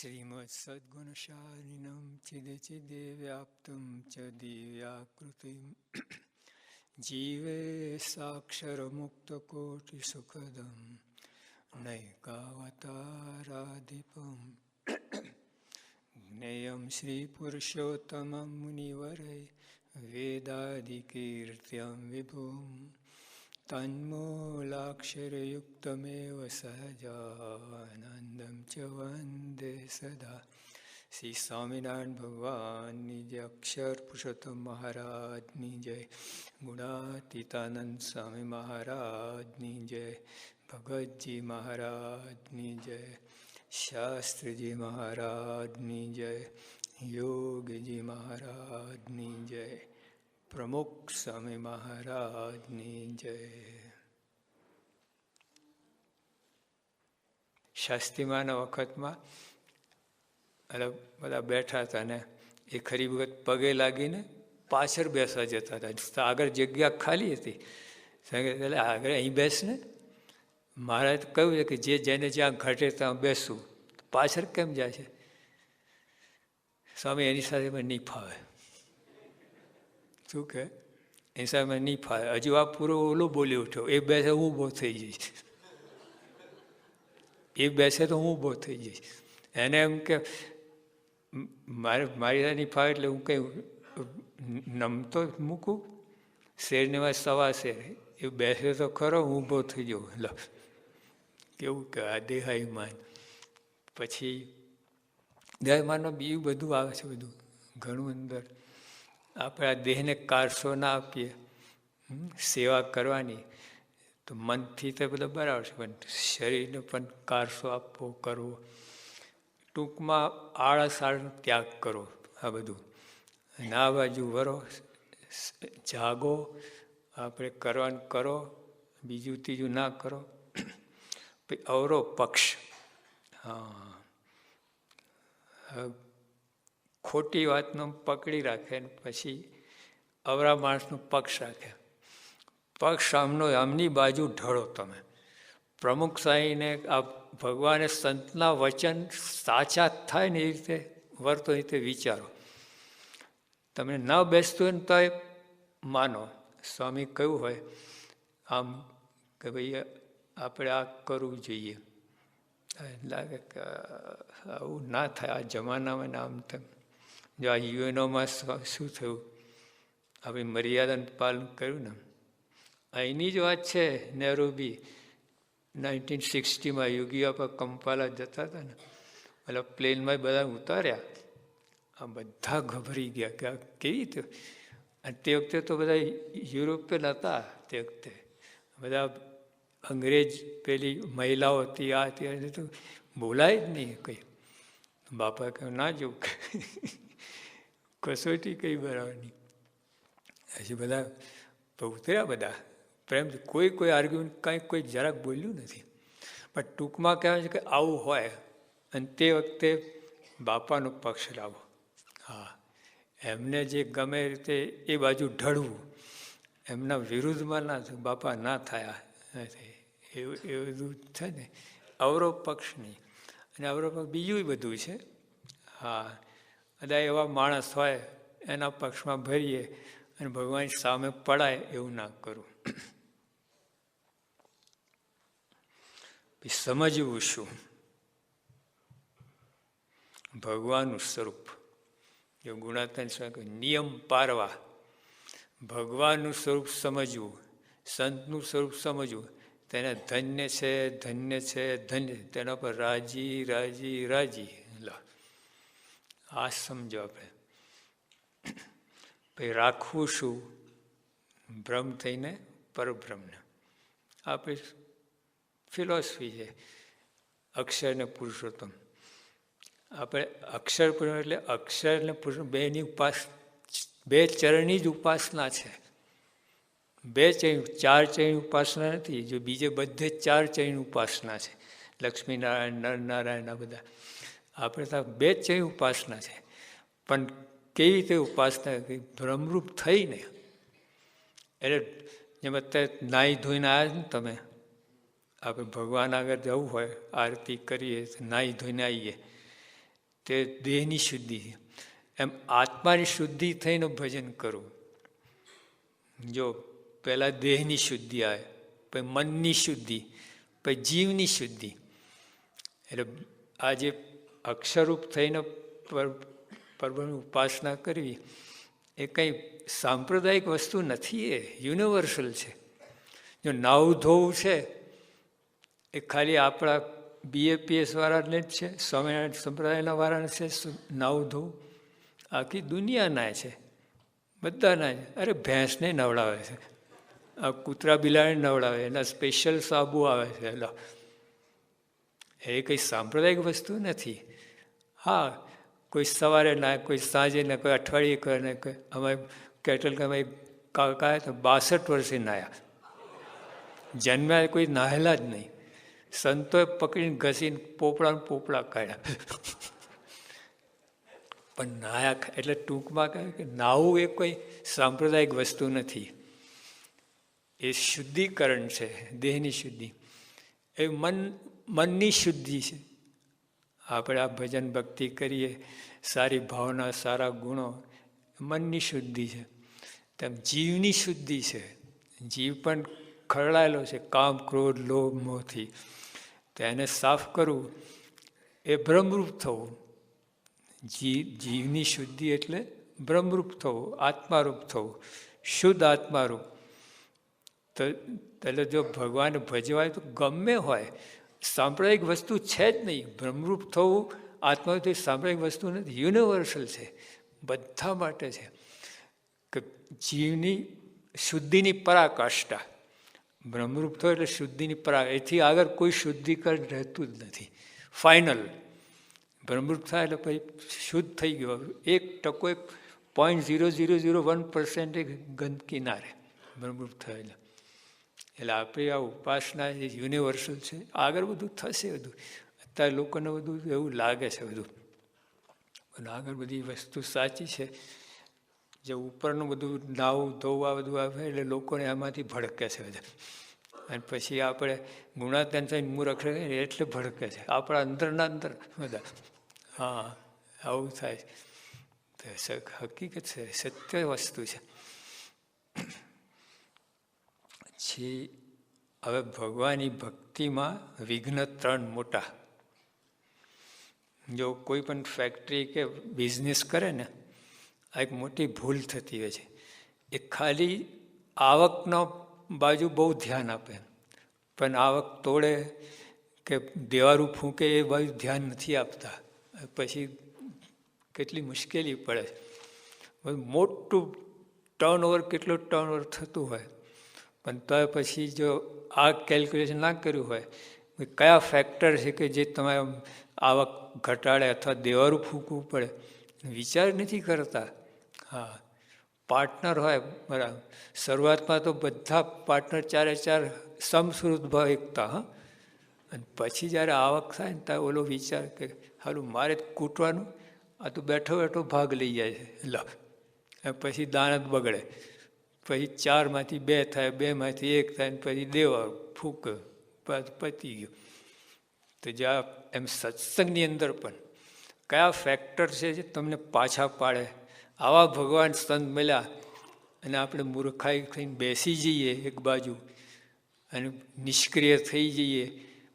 श्रीमत्सद्गुणशालिनं चिदचिदे व्याप्तं च दिव्याकृतिं जीवे साक्षरमुक्तकोटिसुखदं नैकावताराधिपं ज्ञेयं श्रीपुरुषोत्तमं मुनिवरै वेदादिकीर्त्यं विभुं तन्मूलाक्षरयुक्तमेव सहजानन्दं च वन्दे सदा। श्री स्वामिनारायण भगवानની જય, અક્ષર પુરુષોત્તમ મહારાજની જય, ગુણાતીતાનંદ સ્વામી મહારાજની જય, ભગતજી મહારાજની જય, શાસ્ત્રીજી મહારાજની જય, યોગીજી મહારાજની જય, પ્રમુખ સ્વામી મહારાજની જય. શાસ્ત્રીમાના વખતમાં બધા બેઠા હતા ને એ ખરી વખત પગે લાગીને પાછળ બેસવા જતા હતા. આગળ જગ્યા ખાલી હતી, એટલે આગળ અહીં બેસ ને. મારે કહ્યું છે કે જેને જ્યાં ઘટે ત્યાં બેસવું, પાછળ કેમ જાય છે? સ્વામી એની સાથે મને નહીં ફાવે. શું કે એની સાથે મને નહીં ફાવે. હજુ આ પૂરો ઓલો બોલી ઉઠ્યો, એ બેસે હું ઊભો થઈ જઈશ, એ બેસે તો હું ઊભો થઈ જઈશ. એને એમ કે મારી નહીં ફાવે એટલે હું કંઈ નમતો મૂકું. શેરને માં સવા શેર, એ બેસે તો ખરો, હું ઊભો થઈ જાઉં. લો કેવું કે આ દેહાયમાન. પછી દેહાયમાનમાં બીજું બધું આવે છે, બધું ઘણું અંદર. આપણે આ દેહને કારસો ના આપીએ, સેવા કરવાની, તો મનથી તો બધા બરાબર છે, પણ શરીરને પણ કારસો આપવો, કરવો. ટૂંકમાં આળસ ત્યાગ કરો. આ બધું અને આ બાજુ વરો, જાગો, આપણે કરવાનું કરો, બીજું ત્રીજું ના કરો. પછી અવરો પક્ષ, હા, ખોટી વાતનો પકડી રાખે ને પછી અવરા માણસનો પક્ષ રાખે. પક્ષ આમની બાજુ ઢળો તમે. પ્રમુખ સાહીને આ ભગવાને સંતના વચન સાચા થાય ને એ રીતે વર્તો, એ રીતે વિચારો. તમને ન બેસતું હોય ને તો માનો. સ્વામી કહ્યું હોય આમ કે ભાઈ આપણે આ કરવું જોઈએ, લાગે કે આવું ના થાય આ જમાનામાં. આમ તેમ જો આ યુએનઓમાં શું થયું, આપણી મર્યાદાનું પાલન કર્યું ને. અહીંની જ વાત છે, નેરોબી 1960માં યોગી આપા કંપાલા જતા હતા ને, એટલે પ્લેનમાં બધા ઉતાર્યા. આ બધા ગભરી ગયા કે આ કેવી રીતે. અને તે વખતે તો બધા યુરોપિયન હતા, તે વખતે બધા અંગ્રેજ પેલી મહિલાઓ હતી, આ હતી, તો બોલાય જ નહીં કંઈ. બાપા કહે ના જવું, કસોટી કઈ બરાબર નહીં. હજી બધા ઉતર્યા, બધા પ્રેમથી, કોઈ આર્ગ્યુમેન્ટ કાંઈ કોઈ જરાક બોલ્યું નથી. પણ ટૂંકમાં કહેવાય છે કે આવું હોય. અને તે વખતે બાપાનો પક્ષ લાવો. હા, એમને જે ગમે રીતે એ બાજુ ઢળવું, એમના વિરુદ્ધમાં ના થયું. બાપા ના થયા એવું એ બધું છે ને. અવરો પક્ષ નહીં. અને અવરો પક્ષ બીજું બધું છે. હા, બધા એવા માણસ હોય એના પક્ષમાં ભરીએ અને ભગવાન સામે પડાય એવું ના કરું. સમજવું શું? ભગવાનનું સ્વરૂપ. જો ગુણાત્મા નિયમ પારવા, ભગવાનનું સ્વરૂપ સમજવું, સંતનું સ્વરૂપ સમજવું, તેને ધન્ય છે, ધન્ય છે, ધન્ય, તેના પર રાજી રાજી રાજી. આ સમજો આપણે. પછી રાખવું શું? બ્રહ્મ થઈને પરબ્રહ્મને. આપણી ફિલોસફી છે અક્ષર ને પુરુષોત્તમ. આપણે અક્ષર પુરુષ એટલે અક્ષર ને પુરુષ બેની બે ચરણની જ ઉપાસના છે. બે ચરણ, ચાર ચરણ ઉપાસના નથી. જો બીજે બધે ચાર ચરણ ઉપાસના છે, લક્ષ્મીનારાયણ, નરનારાયણ, આ બધા. આપણે તો બે જ ચરણ ઉપાસના છે. પણ કેવી રીતે ઉપાસના? બ્રહ્મરૂપ થઈને. એટલે જેમ અત્યારે નાહી ધોઈને આવ્યા ને તમે, આપણે ભગવાન આગળ જવું હોય, આરતી કરીએ, નાહી ધોઈને આવીએ, તે દેહની શુદ્ધિ છે. એમ આત્માની શુદ્ધિ થઈને ભજન કરવું. જો પહેલાં દેહની શુદ્ધિ આવે, પછી મનની શુદ્ધિ, પછી જીવની શુદ્ધિ. એટલે આ જે અક્ષરરૂપ થઈને પરબ્રહ્મની ઉપાસના કરવી એ કંઈ સાંપ્રદાયિક વસ્તુ નથી, એ યુનિવર્સલ છે. જો નાવું ધોવું છે એ ખાલી આપણા BAPS વાળાને જ છે, સ્વામિનારાયણ સંપ્રદાયના વાળાને છે નાવું ધોવું? આખી દુનિયાના છે, બધાના છે. અરે ભેંસને નવડાવે છે, આ કૂતરા બિલાડીને નવડાવે, એના સ્પેશિયલ સાબુ આવે છે. એટલે એ કંઈ સાંપ્રદાયિક વસ્તુ નથી. હા, કોઈ સવારે ના, કોઈ સાંજે ના, કોઈ અઠવાડિયે કરે ને. અમારે કેટલ અમે કાકા તો 62 વર્ષે નાહ્યા, જન્મ્યા કોઈ નાહેલા જ નહીં. સંતોએ પકડીને ઘસીને પોપડા કાઢ્યા. પણ નાયા એટલે ટૂંકમાં કહે કે નાવું એ કોઈ સાંપ્રદાયિક વસ્તુ નથી, એ શુદ્ધિકરણ છે, દેહની શુદ્ધિ. એ મનની શુદ્ધિ છે. આપણે આ ભજન ભક્તિ કરીએ, સારી ભાવના, સારા ગુણો, મનની શુદ્ધિ છે. તેમ જીવની શુદ્ધિ છે. જીવ પણ ખરડાયેલો છે કામ, ક્રોધ, લોભ, મોહથી. તો એને સાફ કરવું એ બ્રહ્મરૂપ થવું. જીવની શુદ્ધિ એટલે બ્રહ્મરૂપ થવું, આત્મારૂપ થવું, શુદ્ધ આત્મારૂપ. તો એટલે જો ભગવાન ભજવાય તો ગમે હોય, સાંપ્રદાયિક વસ્તુ છે જ નહીં. બ્રહ્મરૂપ થવું આત્મારૂપ સાંપ્રદાયિક વસ્તુ નથી, યુનિવર્સલ છે, બધા માટે છે. કે જીવની શુદ્ધિની પરાકાષ્ઠા બ્રહ્મરૂપ થયો એટલે શુદ્ધિની એથી આગળ કોઈ શુદ્ધિકરણ રહેતું જ નથી. ફાઇનલ બ્રહ્મરૂપ થાય એટલે પછી શુદ્ધ થઈ ગયો. 1% 0.0001% ગંદકી ના રહે બ્રહ્મરૂપ થયેલા. એટલે આપણી આ ઉપાસના એ યુનિવર્સલ છે. આગળ બધું થશે. બધું અત્યારે લોકોને બધું એવું લાગે છે બધું, પણ આગળ બધી વસ્તુ સાચી છે. જે ઉપરનું બધું નાવું ધોવા બધું આવે એટલે લોકોને એમાંથી ભડકે છે બધા. અને પછી આપણે ગુણાત્યાન થઈને મૂર્ખ એટલે ભડકે છે આપણા અંદરના અંદર બધા. હા, આવું થાય છે. હકીકત છે, સત્ય વસ્તુ છે. પછી હવે ભગવાનની ભક્તિમાં વિઘ્ન 3 મોટા. જો કોઈ પણ ફેક્ટરી કે બિઝનેસ કરે ને, આ એક મોટી ભૂલ થતી હોય છે. એ ખાલી આવકનો બાજુ બહુ ધ્યાન આપે, પણ આવક તોડે કે દેવારું ફૂંકે એ બાજુ ધ્યાન નથી આપતા. પછી કેટલી મુશ્કેલી પડે. મોટું ટર્નઓવર, કેટલું ટર્નઓવર થતું હોય, પણ તો પછી જો આ કેલ્ક્યુલેશન ના કર્યું હોય, કયા ફેક્ટર છે કે જે તમારે આવક ઘટાડે અથવા દેવારું ફૂંકવું પડે, વિચાર નથી કરતા. હા, પાર્ટનર હોય બરાબર. શરૂઆતમાં તો બધા પાર્ટનર 4 સમશ્રુત ભાવ એકતા. હા, અને પછી જ્યારે આવક થાય ને ત્યારે ઓલો વિચાર કે હાલું મારે કૂટવાનું, આ તો બેઠો બેઠો ભાગ લઈ જાય છે. પછી દાનત બગડે. પછી 4માંથી 2 થાય, 2માંથી 1 થાય, પછી દેવા ફૂક પતી ગયું. તો જ્યાં એમ સત્સંગની અંદર પણ કયા ફેક્ટર છે જે તમને પાછા પાડે. આવા ભગવાન સંત મળ્યા અને આપણે મૂર્ખાઈ થઈને બેસી જઈએ એક બાજુ અને નિષ્ક્રિય થઈ જઈએ,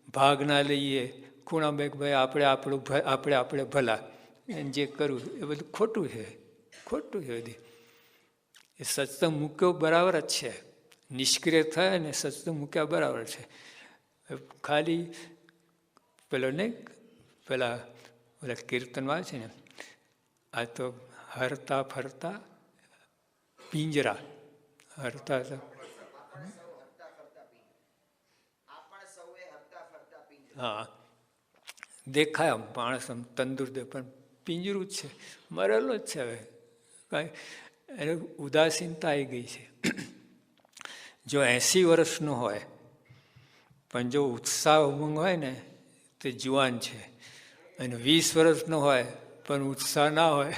ભાગ ના લઈએ, ખૂણામાં ભાઈ આપણે ભલા, એને જે કરવું એ બધું ખોટું છે, ખોટું છે બધી. એ સત્સંગ મૂક્યો બરાબર જ છે. નિષ્ક્રિય થાય ને સત્સંગ મૂક્યા બરાબર છે. ખાલી પેલો ને પેલા કીર્તનમાં છે ને, આ તો હરતા ફરતા પિંજરા. હરતા હા, દેખાય આમ માણસ આમ તંદુર દે, પણ પિંજરું જ છે, મરેલો જ છે. હવે કાંઈ એને ઉદાસીનતા આવી ગઈ છે. જો 80 વર્ષનો હોય પણ જો ઉત્સાહ ઉમંગ હોય ને તે જુવાન છે, અને 20 વર્ષનો હોય પણ ઉત્સાહ ના હોય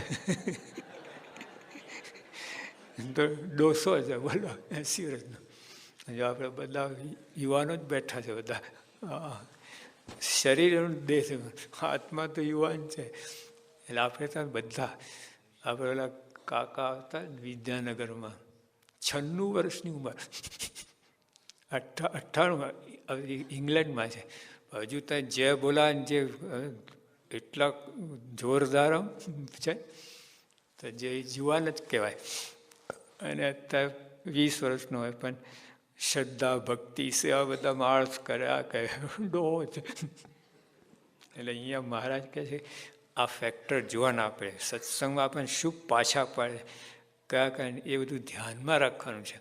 તો ડોસો છે. બોલો 80 વર્ષનો. જો આપણે બધા યુવાનો જ બેઠા છે બધા. શરીર દેહ, આત્મા તો યુવાન છે, એટલે આપણે તો બધા આપણે ઓલા કાકા હતા વિદ્યાનગરમાં 96 વર્ષની ઉંમર, 98 ઇંગ્લેન્ડમાં છે. હજુ ત્યાં જે બોલા જે એટલા જોરદાર છે તો જે જુવાન જ કહેવાય. અને અત્યારે 20 વર્ષનો હોય પણ શ્રદ્ધા ભક્તિ સેવા બધા માણસ કર્યા કહે ડોહો છે. એટલે અહીંયા મહારાજ કહે છે આ ફેક્ટર જોવાના આપણે સત્સંગમાં આપણને શું પાછા પડે કયા કયા એ બધું ધ્યાનમાં રાખવાનું છે.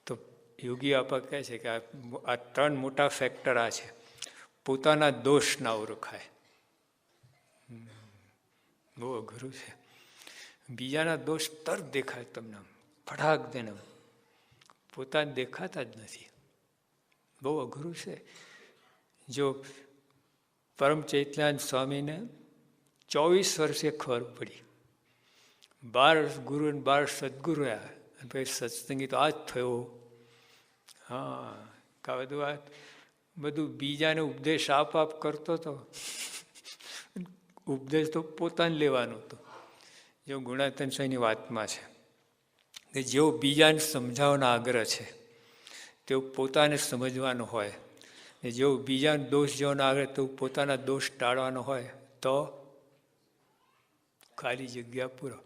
તો યોગી આપા કહે છે કે આ 3 મોટા ફેક્ટર આ છે. પોતાના દોષ ના ઓળખાય, બહુ અઘરું છે. બીજાના દોષ તરત દેખાય તમને ફટાક દેને, પોતાને દેખાતા જ નથી, બહુ અઘરું છે. જો પરમ ચૈતન્યાનંદ સ્વામીને 24 વર્ષે ખબર પડી, 12 વર્ષ ગુરુ અને 12 સદગુરુ રહ્યા, અને પછી સત્સંગી તો આ જ થયો. હા, કા બધું બીજાને ઉપદેશ આપ કરતો હતો, ઉપદેશ તો પોતાને લેવાનો હતો. જો ગુણાતીતાનંદ સ્વામીની વાતમાં છે કે જેવો બીજાને સમજાવવાનો આગ્રહ છે તેવું પોતાને સમજવાનો હોય, ને જેવો બીજાને દોષ જોવાનો આગ્રહ તેવું પોતાના દોષ ટાળવાનો હોય તો ખાલી જગ્યા પૂરો,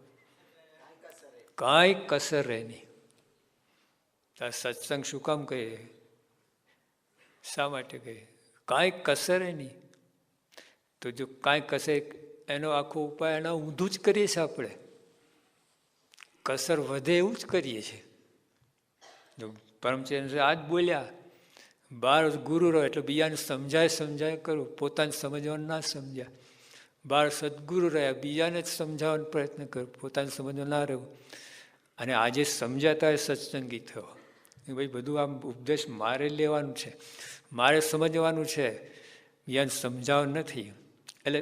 કાંઈ કસર રહે નહીં. સત્સંગ શું કામ કહીએ, શા માટે કહીએ? કાંઈ કસર નહીં. તો જો કાંઈ કસર, એનો આખો ઉપાય એના ઊંધું જ કરીએ છીએ આપણે, કસર વધે એવું જ કરીએ છીએ. જો પરમચંદ્ર આ જ બોલ્યા 12 ગુરુ રહો એટલે બીજાને સમજાય કરું, પોતાને સમજવાનું ના સમજ્યા. 12 સદગુરુ રહ્યા, બીજાને જ સમજાવવાનો પ્રયત્ન કર્યો, પોતાને સમજવા ના રહ્યું. અને આજે સમજાતા એ સત્સંગી થયો. ભાઈ બધું આમ ઉપદેશ મારે લેવાનું છે, મારે સમજવાનું છે, બીજાને સમજાવવાનું નથી. એટલે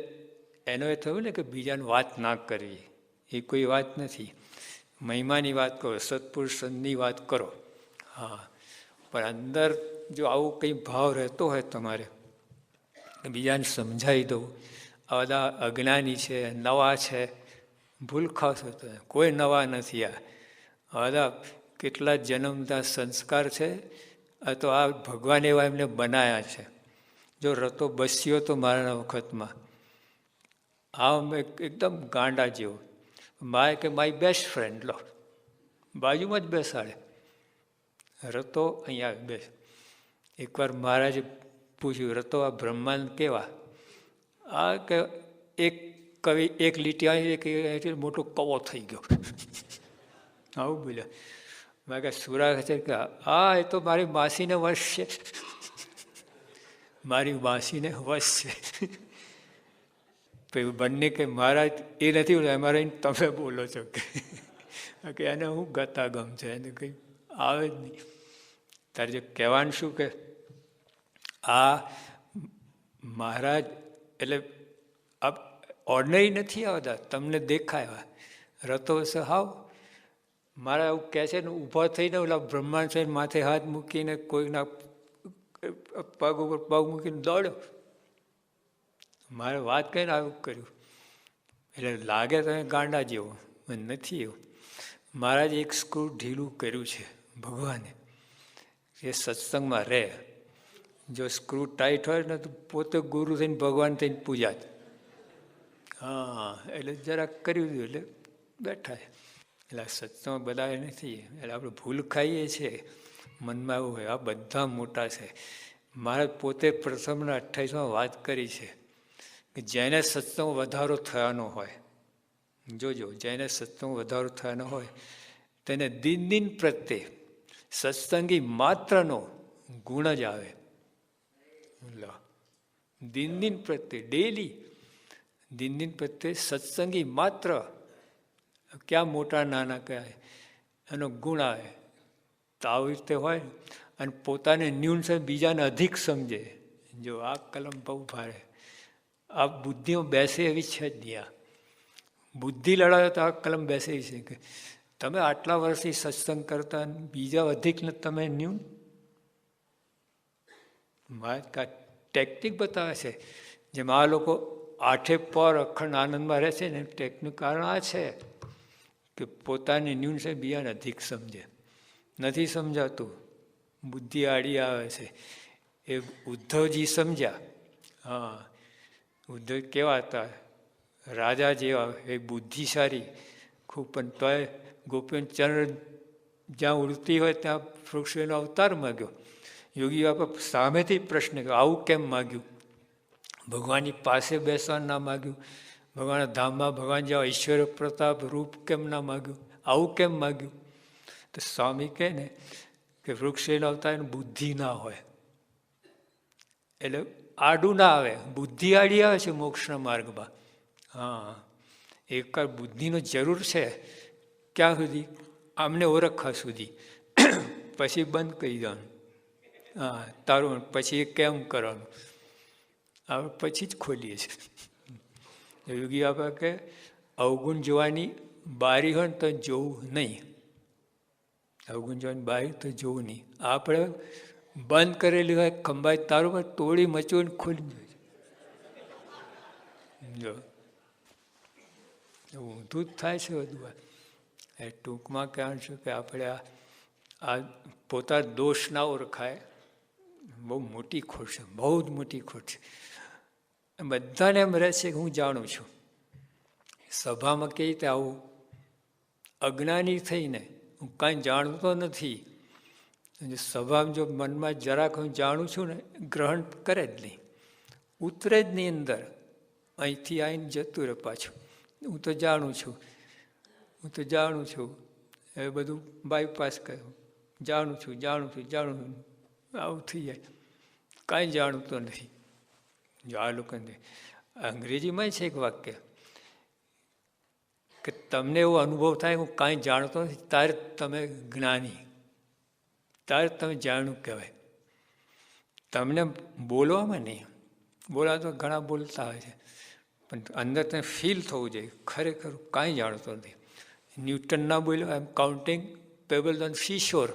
એનો એ થયું ને કે બીજાને વાત ના કરવી, એ કોઈ વાત નથી. મહિમાની વાત કરો, સત્પુરુષ સંતની વાત કરો, હા, પણ અંદર જો આવું કંઈ ભાવ રહેતો હોય તમારે, બીજાને સમજાવી દઉં, આ બધા અજ્ઞાની છે, નવા છે, ભૂલ ખાસ હતો, કોઈ નવા નથી. આ બધા કેટલા જન્મના સંસ્કાર છે, આ તો આ ભગવાન એવા એમને બનાવ્યા છે. જો રતો બસ્યો તો મારા વખતમાં આ એકદમ ગાંડા જેવો, મારે કે મારી બેસ્ટ ફ્રેન્ડ, લો બાજુમાં જ બેસાડે, રતો અહીંયા બેસ. એકવાર મહારાજે પૂછ્યું, રતો આ બ્રહ્માંડ કેવા? આ કે એક કવિ એક લીટી આવી, મોટો કવો થઈ ગયો. આવું બોલ્યા. મેં કે સુરા છે કે હા એ તો મારી માસીને વશ છે, મારી માસીને વશ છે. પછી બંને કે મહારાજ એ નથી બોલતા, અમારે તમે બોલો છો કે એને હું ગતાગમ છે, એને કંઈ આવે જ નહીં. તારે જે કહેવાનું શું કે આ મહારાજ એટલે આ ઓર્ડનરી નથી આવતા, તમને દેખાય. રતો હશે હાવ મારા એવું કહે છે ને, ઊભા થઈને ઓલા બ્રહ્માંડ છે માથે હાથ મૂકીને કોઈના પગ ઉપર પગ મૂકીને દોડ્યો. મારે વાત કહીને આવું કર્યું, એટલે લાગે તો ગાંડા જેવો, નથી એવું. મહારાજે એક સ્ક્રૂ ઢીલું કર્યું છે ભગવાને, એ સત્સંગમાં રહે. જો સ્ક્રૂ ટાઈટ હોય ને તો પોતે ગુરુ થઈને ભગવાન થઈને પૂજાત. હા, એટલે જરાક કર્યું હતું એટલે બેઠા છે. એટલે સત્સંગ બધા નથી, એટલે આપણે ભૂલ ખાઈએ છીએ, મનમાં એવું હોય. આ બધા મોટા છે. મારે પોતે પ્રથમના 28માં વાત કરી છે કે જેને સત્સંગ વધારો થવાનો હોય, જોજો, જેને સત્સંગ વધારો થવાનો હોય તેને દિન પ્રત્યે સત્સંગી માત્રનો ગુણ જ આવે. દિન પ્રત્યે ડેલી દિન પ્રત્યે સત્સંગી માત્ર, ક્યાં મોટા નાના કહેવાય, એનો ગુણ આવે. તો આવી રીતે હોય. અને પોતાને ન્યૂન સમજ, બીજાને અધિક સમજે. જો આ કલમ બહુ ભારે, આ બુદ્ધિઓ બેસે એવી છે જ નહીં. આ બુદ્ધિ લડાવે તો આ કલમ બેસે એવી છે કે તમે આટલા વર્ષથી સત્સંગ કરતા બીજા અધિકને તમે ન્યૂન. મારે ટેકનિક બતાવે છે, જેમ આ લોકો આઠે પર અખંડ આનંદમાં રહે છે ને ટેકનું કારણ આ છે કે પોતાની ન્યૂન છે બીજાને અધિક સમજે. નથી સમજાતું, બુદ્ધિ આડી આવે છે. એ ઉદ્ધવજી સમજ્યા. હા, ઉદ્ધવ કેવા હતા? રાજા જેવા, એ બુદ્ધિશાળી ખૂબ, પણ તોય ગોપીઓને ચરણ જ્યાં ઉડતી હોય ત્યાં વૃક્ષનો અવતાર માગ્યો. યોગી બાપા સામેથી પ્રશ્ન કર્યો, આવું કેમ માગ્યું? ભગવાનની પાસે બેસવા ના માગ્યું? ભગવાનના ધામમાં ભગવાન જેવા ઐશ્વર્ય પ્રતાપ રૂપ કેમ ના માગ્યું? આવું કેમ માગ્યું? તો સ્વામી કહે ને કે વૃક્ષનો અવતાર બુદ્ધિ ના હોય એટલે આડું ના આવે. બુદ્ધિ આડી આવે છે મોક્ષના માર્ગમાં. હા, એક બુદ્ધિનો જરૂર છે. ક્યાં સુધી? આમને ઓળખવા સુધી. પછી બંધ કરી દેવાનું. હા, તારું પછી એ કેમ કરવાનું? આપણે પછી જ ખોલીએ છીએ. યોગી બાપા કે અવગુણ જોવાની બારી હોય ને તો જોવું નહીં. અવગુણ જોવાની બારી તો જોવું નહીં. આપણે બંધ કરેલી હોય ખંભાઈ તારું પર તોડી મચવીને ખોલી જો ઊંધું જ થાય છે બધું. એ ટૂંકમાં કહેવાનું છે કે આપણે આ પોતા દોષ ના ઓળખાય, બહુ મોટી ખોટ છે, બહુ જ મોટી ખોટ છે. બધાને એમ રહે છે કે હું જાણું છું. સભામાં કેવી રીતે આવું અજ્ઞાની થઈને હું કાંઈ જાણતો નથી. સભામાં જો મનમાં જરાક હું જાણું છું ને, ગ્રહણ કરે જ નહીં, ઉતરે જ નહીં અંદર. અહીંથી આવીને જતું રહે પાછું. હું તો જાણું છું, હું તો જાણું છું. એ બધું બાયપાસ કર્યું. જાણું છું, જાણું છું, જાણું છું, આવું થઈ જાય. કાંઈ જાણતો નથી. જો આ લોકોને અંગ્રેજીમાં છે એક વાક્ય કે તમને એવો અનુભવ થાય હું કાંઈ જાણતો નથી, ત્યારે તમે જ્ઞાની, ત્યારે તમે જાણ્યું કહેવાય. તમને બોલવામાં નહીં, બોલા તો ઘણા બોલતા હોય છે, પણ અંદર તમે ફીલ થવું જોઈએ ખરેખર કાંઈ જાણતો નથી. ન્યૂટન ના બોલ્યો આઈ એમ કાઉન્ટિંગ પેબલ્સ ઓન સીશોર.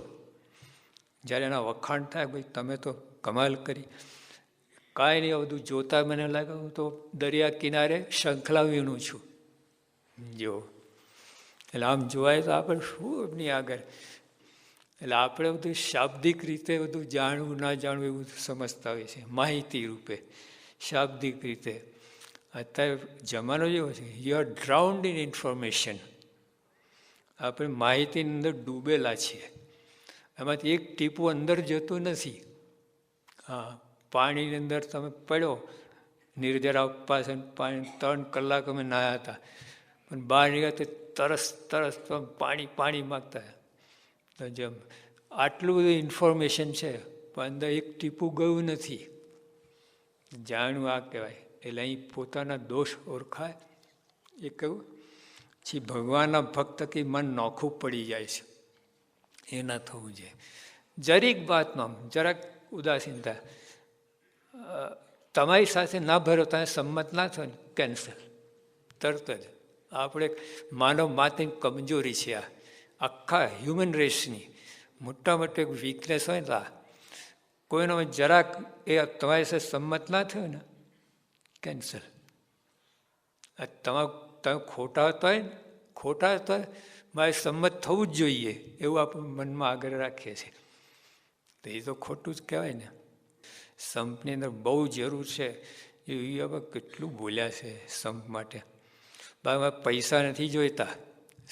જ્યારે એના વખાણ થાય, ભાઈ તમે તો કમાલ કરી, કાંઈ નહીં, બધું જોતા મને લાગે હું તો દરિયા કિનારે શંખલા વીણું છું. જો એટલે આમ જોવાય તો આપણે શું એમની આગળ. એટલે આપણે બધું શાબ્દિક રીતે બધું જાણવું ના જાણવું એવું સમજતા હોય છે, માહિતી રૂપે શાબ્દિક રીતે. અત્યારે જમાનો જેવો છે, યુ આર ડ્રાઉન્ડ ઇન ઇન્ફોર્મેશન. આપણે માહિતીની અંદર ડૂબેલા છીએ, એમાંથી એક ટીપું અંદર જતું નથી. હા, પાણીની અંદર તમે પડ્યો, નિર્જરા પાસે પાણી 3 કલાક અમે નાહ્યા હતા, પણ બહાર નીકળ્યા તો તરસ તરસ પાણી પાણી માગતા. તો જેમ આટલું બધું ઇન્ફોર્મેશન છે, પણ અંદર એક ટીપું ગયું નથી. જાણવું આ કહેવાય. એટલે અહીં પોતાના દોષ ઓળખાય એ કહ્યું. પછી ભગવાનના ભક્ત કે મન નોખું પડી જાય છે, એ ના થવું જોઈએ. જરીક વાતમાં જરાક ઉદાસીનતા, તમારી સાથે ના ભરો, તમે સંમત ના થયો ને કેન્સલ તરત જ. આપણે માનવ માત્રની કમજોરી છે. આ આખા હ્યુમન રેસની મોટા મોટી એક વીકનેસ હોય ને, આ કોઈનો જરાક એ તમારી સાથે સંમત ના થયો ને કેન્સલ. તમે ખોટા હતા હોય ને, ખોટા હતા મારે સંમત થવું જ જોઈએ એવું આપણે મનમાં આગળ રાખીએ છીએ, તો એ તો ખોટું જ કહેવાય ને. સંપની અંદર બહુ જરૂર છે. એ હવે કેટલું બોલ્યા છે સંપ માટે. પૈસા નથી જોઈતા,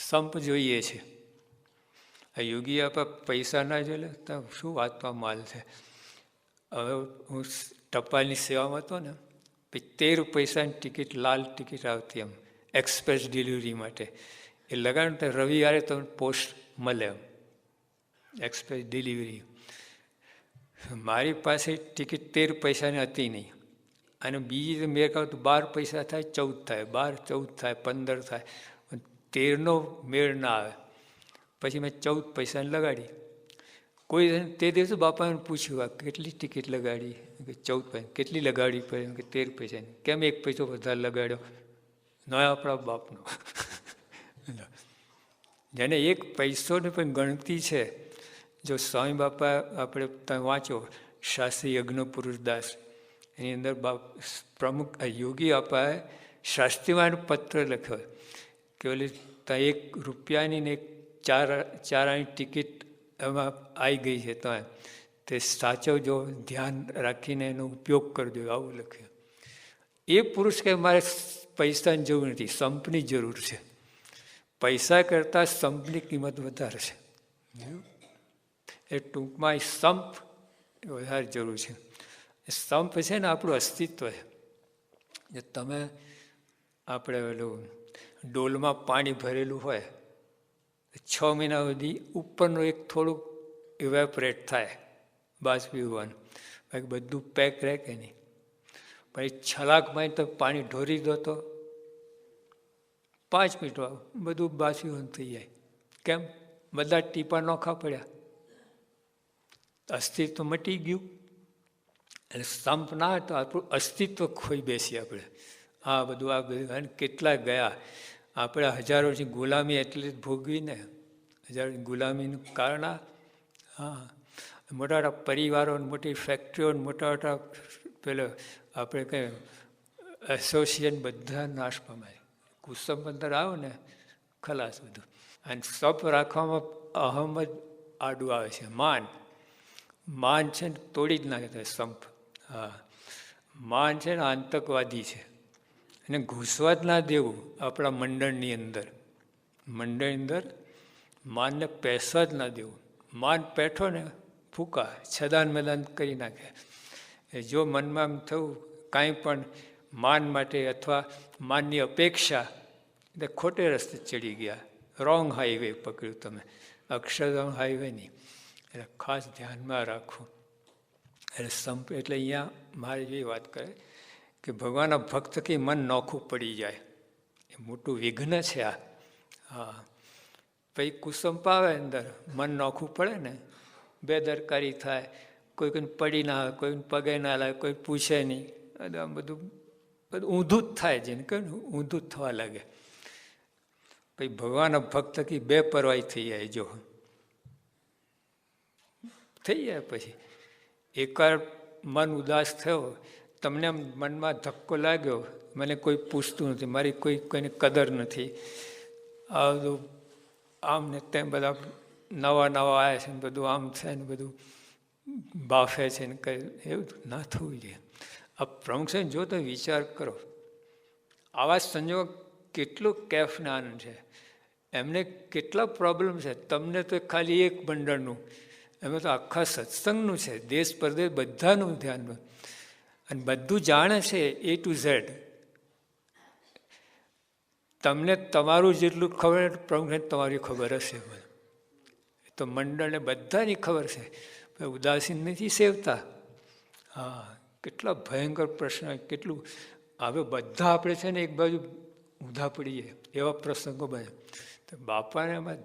સંપ જોઈએ છે. આ યોગી આપા પૈસા ના જોઈ તો શું વાતમાં માલ છે. હવે હું ટપાલની સેવામાં હતો ને, 13 પૈસાની ટિકિટ, લાલ ટિકિટ આવતી એમ એક્સપ્રેસ ડિલિવરી માટે. એ લગાડો તો રવિવારે તમને પોસ્ટ મળે એમ એક્સપ્રેસ ડિલિવરી. મારી પાસે ટિકિટ 13 પૈસાની હતી નહીં, અને બીજી મેં કહું તો 12 પૈસા થાય, 14 થાય, 12, 14 થાય, 15 થાય, 13નો મેળ ના આવે. પછી મેં 14 પૈસાની લગાડી. કોઈ તે દિવસે બાપાને પૂછ્યું કેટલી ટિકિટ લગાડી, કે 14 પૈસા. કેટલી લગાડવી પડે, કે 13 પૈસાની. કેમ 1 પૈસો વધારે લગાડ્યો? ન આપણા બાપનો. જેને 1 પૈસોને પણ ગણતી છે. જો સ્વામી બાપા આપણે તમે વાંચો શાસ્ત્રી યજ્ઞ પુરુષદાસ, એની અંદર પ્રમુખ યોગી અપાએ શાસ્ત્રીમાં પત્ર લખ્યો કે ઓલી ત્યાં ₹1 ને 4 આની ટિકિટ એમાં આવી ગઈ છે, તો તે સાચવજો, ધ્યાન રાખીને એનો ઉપયોગ કરજો, આવું લખ્યું. એ પુરુષ કે મારે પૈસાની જરૂર નથી, સંપની જરૂર છે. પૈસા કરતાં સંપની કિંમત વધારે છે. એ ટૂંકમાં સંપ વધારે જરૂર છે. સંપ છે ને આપણું અસ્તિત્વ છે. જે તમે આપણે પેલું ડોલમાં પાણી ભરેલું હોય, 6 મહિના સુધી ઉપરનું એક થોડુંક ઇવેપરેટ થાય, બાષ્પીભવન, બાકી બધું પેક રહે કે નહીં. પછી છલાકમાં તો પાણી ઢોરી દો તો 5 મિનિટમાં બધું બાષ્પીભવન થઈ જાય. કેમ? બધા ટીપા નોખા પડ્યા, અસ્તિત્વ મટી ગયું. એટલે સંપ ના હોય તો આપણું અસ્તિત્વ ખોઈ બેસીએ આપણે. આ બધું કેટલા ગયા આપણે, હજારોની ગુલામી એટલે જ ભોગવીને, હજારોની ગુલામીનું કારણ હા, મોટા મોટા પરિવારો, મોટી ફેક્ટરીઓ, મોટા મોટા પેલો આપણે કંઈ એસોસિએશન બધા નાશ પામાય. કુસમ અંદર આવો ને ખલાસ બધું. અને સપ રાખવામાં અહમ જ આડું આવે છે. માન છે ને તોડી જ નાખે સંપ. હા, માન છે ને આતંકવાદી છે, એને ઘૂસવા જ ના દેવું આપણા મંડળની અંદર. મંડળની અંદર માનને પેસવા જ ના દેવું. માન પેઠો ને ફૂકા છદાન મેદાન કરી નાખે. જો મનમાં એમ થયું કાંઈ પણ માન માટે અથવા માનની અપેક્ષા, એટલે ખોટે રસ્તે ચડી ગયા, રોંગ હાઈવે પકડ્યું તમે, અક્ષરધામ હાઈવે નહીં. એટલે ખાસ ધ્યાનમાં રાખવું. એટલે સંપ એટલે અહીંયા મારી જેવી વાત કરે કે ભગવાનના ભક્ત કે મન નોખું પડી જાય, એ મોટું વિઘ્ન છે આ. હા, પછી કુસંપ આવે અંદર, મન નોખું પડે ને, બેદરકારી થાય, કોઈ કોઈને પડી ના આવે, કોઈને પગે ના લાગે, કોઈ પૂછે નહીં, આમ બધું ઊંધું જ થાય. જેને કહે ને ઊંધું જ થવા લાગે. પછી ભગવાનના ભક્ત કે બેપરવાહી થઈ જાય. જો થઈ જાય પછી એકવાર મન ઉદાસ થયો, તમને મનમાં ધક્કો લાગ્યો, મને કોઈ પૂછતું નથી, મારી કોઈને કદર નથી, આ બધું આમ ને તેમ બધા નવા આવ્યા છે ને બધું આમ થાય ને બધું બાફે છે ને કંઈ, એવું ના થવું જોઈએ. આ પ્રમુખ છે જો તમે વિચાર કરો, આવા સંજોગ કેટલું કેફને આનંદ છે, એમને કેટલા પ્રોબ્લેમ છે. તમને તો ખાલી એક મંડળનું, એમાં તો આખા સત્સંગનું છે, દેશ પરદેશ બધાનું ધ્યાન, અને બધું જાણે છે A to Z. તમને તમારું જેટલું ખબર, પ્રમુખને તમારી ખબર હશે. તો મંડળને બધાની ખબર છે, ઉદાસીન નથી સેવતા. હા, કેટલા ભયંકર પ્રશ્ન, કેટલું હવે બધા આપણે છે ને એક બાજુ ઊંધા પડીએ એવા પ્રસંગો બને. તો બાપાને એમાં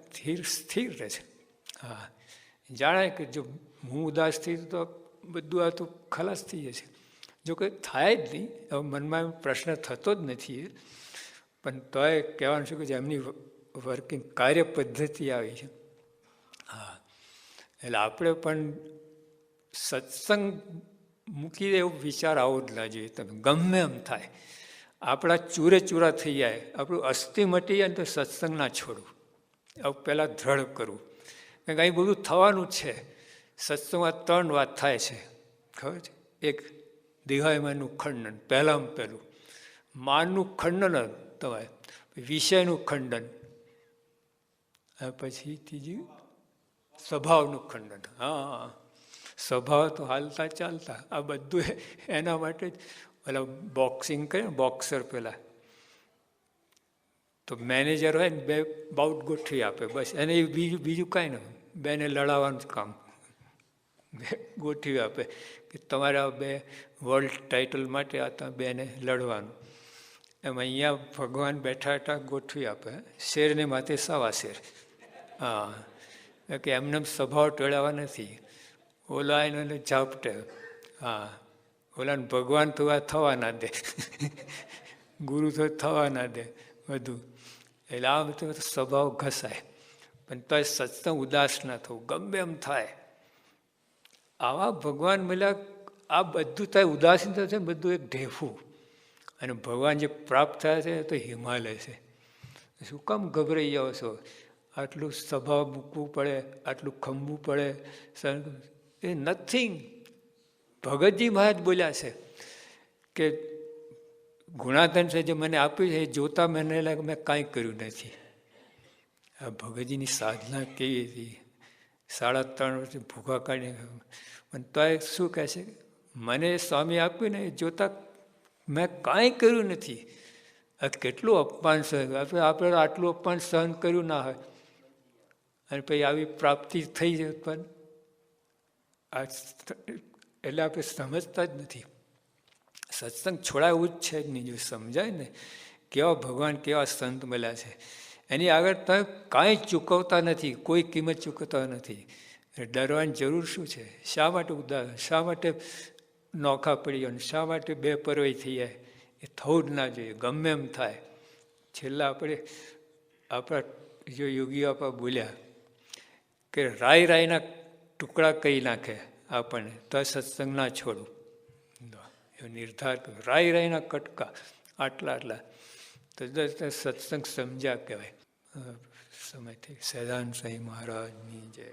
સ્થિર રહે છે. હા, જાણે કે જો હું ઉદાસ થઈ તો બધું આ તો ખલાસ થઈ જશે. જો કંઈ થાય જ નહીં, હવે મનમાં પ્રશ્ન થતો જ નથી, પણ તોય કહેવાનું છે કે એમની વર્કિંગ કાર્ય પદ્ધતિ આવી છે. હા, એટલે આપણે પણ સત્સંગ મૂકી દે એવો વિચાર આવો જ ના જોઈએ. તમે ગમે એમ થાય, આપણા ચૂરે ચૂરા થઈ જાય, આપણું અસ્થિ મટી જાય ને તો સત્સંગ ના છોડવું, આવું પહેલાં દ્રઢ કરવું. કારણ કે અહીં બધું થવાનું જ છે. સત્સંગમાં 3 વાત થાય છે, ખબર છે? એક દેહાયમાનનું ખંડન, પહેલામાં પહેલું માનનું ખંડન તમારે, વિષયનું ખંડન, પછી ત્રીજું સ્વભાવનું ખંડન. હા, સ્વભાવ તો હાલતા ચાલતા, આ બધું એના માટે જ. પેલા બોક્સિંગ કરે ને, બોક્સર પેલા તો મેનેજર હોય ને 2 બાઉટ ગોઠવી આપે, બસ એને બીજું કાંઈ નહીં, બેને લડાવવાનું કામ ગોઠવી આપે કે તમારા 2 વર્લ્ડ ટાઇટલ માટે આ તમે બેને લડવાનું. એમ અહીંયા ભગવાન બેઠા ગોઠવી આપે, શેરને માથે 1.25 શેર. હા, કે એમને સ્વભાવ ટળાવવા નથી. ઓલા એને ઝાપટે. હા, ઓલાને ભગવાન તો આ થવા ના દે, ગુરુ તો થવા ના દે બધું. એટલે આ બધું સ્વભાવ ઘસાય. પણ તો સત્સંગ ઉદાસ ના થવું, ગમે એમ થાય. આવા ભગવાન મળ્યા, આ બધું થાય ઉદાસીનતા છે બધું એક ઢેફું. અને ભગવાન જે પ્રાપ્ત થયા છે તો હિમાલય છે. શું કામ ગભરાઈ જાઓ છો? આટલું સભા મૂકવું પડે, આટલું ખંભવું પડે, એ નથિંગ. ભગતજી મહારાજ બોલ્યા છે કે ગુણાધન છે જે મને આપ્યું છે એ જોતા મને લાગે મેં કાંઈ કર્યું નથી. આ ભગતજીની સાધના કેવી હતી, 3.5 વર્ષથી ભૂખા કાઢી. પણ તો એ શું કહે છે, મને સ્વામી આપ્યું ને એ જોતા મેં કાંઈ કર્યું નથી. આ કેટલું અપમાન સહન, આપણે આટલું અપમાન સહન કર્યું ના હોય અને પછી આવી પ્રાપ્તિ થઈ જાય. પણ આ એટલે આપણે સમજતા જ નથી. સત્સંગ છોડાવવું જ છે જ નહીં. જો સમજાય ને કેવા ભગવાન કેવા સંત મળ્યા છે, એની આગળ તમે કાંઈ ચૂકવતા નથી, કોઈ કિંમત ચૂકવતા નથી. ડરવાની જરૂર શું છે? શા માટે ઉદાસ, શા માટે નોખા પડી જાય, શા માટે બે પરવાઈ થઈ જાય? એ થવું જ ના જોઈએ. ગમે એમ થાય. છેલ્લા આપણા જો યોગીઓ આપણા બોલ્યા કે રાયના ટુકડા કહી નાખે આપણને તો સત્સંગ ના છોડવું. એવો નિર્ધાર કર્યો. રાયના કટકા આટલા તો સત્સંગ સમજ્યા કહેવાય. સમય થઈ. સહજાનંદ સ્વામી મહારાજની જય.